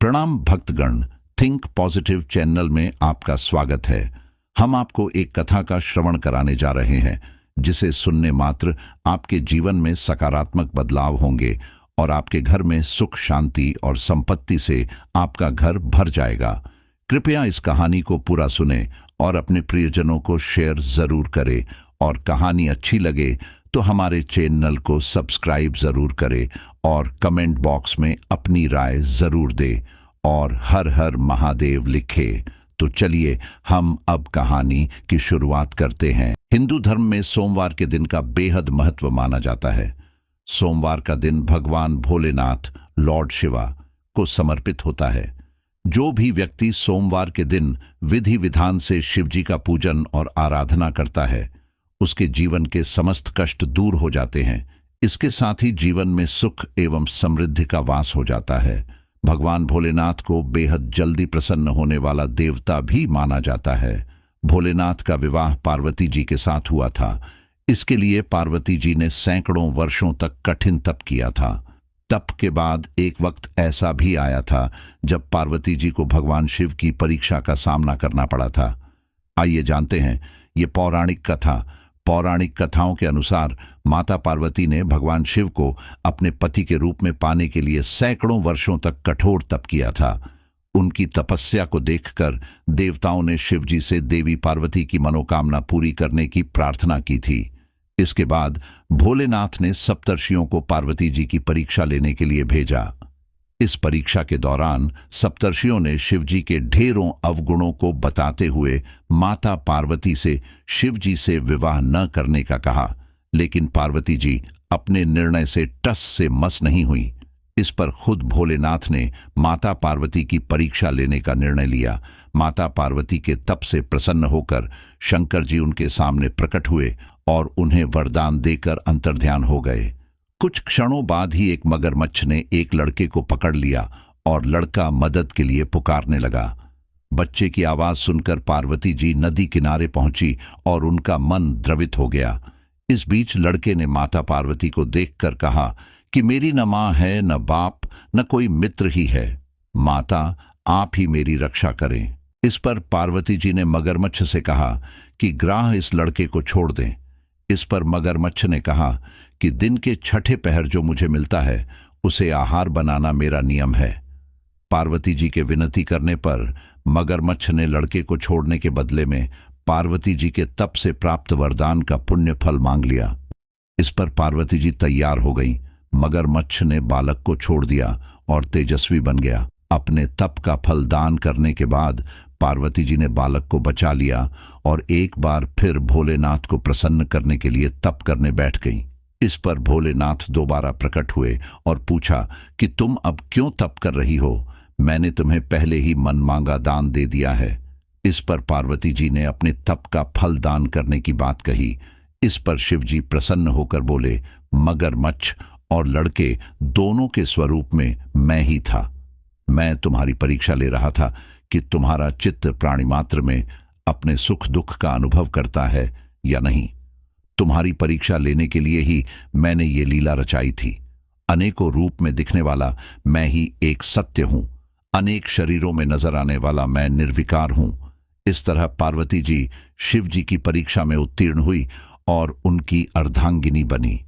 प्रणाम भक्तगण, think positive channel में आपका स्वागत है। हम आपको एक कथा का श्रवण कराने जा रहे हैं जिसे सुनने मात्र आपके जीवन में सकारात्मक बदलाव होंगे और आपके घर में सुख शांति और संपत्ति से आपका घर भर जाएगा। कृपया इस कहानी को पूरा सुने और अपने प्रियजनों को शेयर जरूर करें और कहानी अच्छी लगे तो हमारे चैनल को सब्सक्राइब जरूर करें और कमेंट बॉक्स में अपनी राय जरूर दें और हर हर महादेव लिखे। तो चलिए हम अब कहानी की शुरुआत करते हैं। हिंदू धर्म में सोमवार के दिन का बेहद महत्व माना जाता है। सोमवार का दिन भगवान भोलेनाथ लॉर्ड शिवा को समर्पित होता है। जो भी व्यक्ति सोमवार के दिन विधि विधान से शिवजी का पूजन और आराधना करता है उसके जीवन के समस्त कष्ट दूर हो जाते हैं। इसके साथ ही जीवन में सुख एवं समृद्धि का वास हो जाता है। भगवान भोलेनाथ को बेहद जल्दी प्रसन्न होने वाला देवता भी माना जाता है। भोलेनाथ का विवाह पार्वती जी के साथ हुआ था। इसके लिए पार्वती जी ने सैकड़ों वर्षों तक कठिन तप किया था। तप के बाद एक वक्त ऐसा भी आया था जब पार्वती जी को भगवान शिव की परीक्षा का सामना करना पड़ा था। आइए जानते हैं ये पौराणिक कथा। पौराणिक कथाओं के अनुसार माता पार्वती ने भगवान शिव को अपने पति के रूप में पाने के लिए सैकड़ों वर्षों तक कठोर तप किया था। उनकी तपस्या को देखकर देवताओं ने शिव जी से देवी पार्वती की मनोकामना पूरी करने की प्रार्थना की थी। इसके बाद भोलेनाथ ने सप्तर्षियों को पार्वती जी की परीक्षा लेने के लिए भेजा। इस परीक्षा के दौरान सप्तर्षियों ने शिवजी के ढेरों अवगुणों को बताते हुए माता पार्वती से शिवजी से विवाह न करने का कहा, लेकिन पार्वती जी अपने निर्णय से टस से मस नहीं हुई। इस पर खुद भोलेनाथ ने माता पार्वती की परीक्षा लेने का निर्णय लिया। माता पार्वती के तप से प्रसन्न होकर शंकर जी उनके सामने प्रकट हुए और उन्हें वरदान देकर अंतर्ध्यान हो गए। कुछ क्षणों बाद ही एक मगरमच्छ ने एक लड़के को पकड़ लिया और लड़का मदद के लिए पुकारने लगा। बच्चे की आवाज सुनकर पार्वती जी नदी किनारे पहुंची और उनका मन द्रवित हो गया। इस बीच लड़के ने माता पार्वती को देखकर कहा कि मेरी न मां है, न बाप, न कोई मित्र ही है। माता, आप ही मेरी रक्षा करें। इस पर पार्वती जी ने मगरमच्छ से कहा कि ग्राह इस लड़के को छोड़ दें। इस पर मगरमच्छ ने कहा कि दिन के छठे पहर जो मुझे मिलता है उसे आहार बनाना मेरा नियम है। पार्वती जी के विनती करने पर मगरमच्छ ने लड़के को छोड़ने के बदले में पार्वती जी के तप से प्राप्त वरदान का पुण्य फल मांग लिया। इस पर पार्वती जी तैयार हो गई। मगरमच्छ ने बालक को छोड़ दिया और तेजस्वी बन गया। अपने तप का फल दान करने के बाद पार्वती जी ने बालक को बचा लिया और एक बार फिर भोलेनाथ को प्रसन्न करने के लिए तप करने बैठ गई। इस पर भोलेनाथ दोबारा प्रकट हुए और पूछा कि तुम अब क्यों तप कर रही हो? मैंने तुम्हें पहले ही मनमांगा दान दे दिया है। इस पर पार्वती जी ने अपने तप का फल दान करने की बात कही। इस पर शिवजी प्रसन्न होकर बोले, मगरमच्छ और लड़के दोनों के स्वरूप में मैं ही था। मैं तुम्हारी परीक्षा ले रहा था कि तुम्हारा चित्त प्राणी मात्र में अपने सुख दुख का अनुभव करता है या नहीं। तुम्हारी परीक्षा लेने के लिए ही मैंने ये लीला रचाई थी। अनेकों रूप में दिखने वाला मैं ही एक सत्य हूं। अनेक शरीरों में नजर आने वाला मैं निर्विकार हूं। इस तरह पार्वती जी शिव जी की परीक्षा में उत्तीर्ण हुई और उनकी अर्धांगिनी बनी।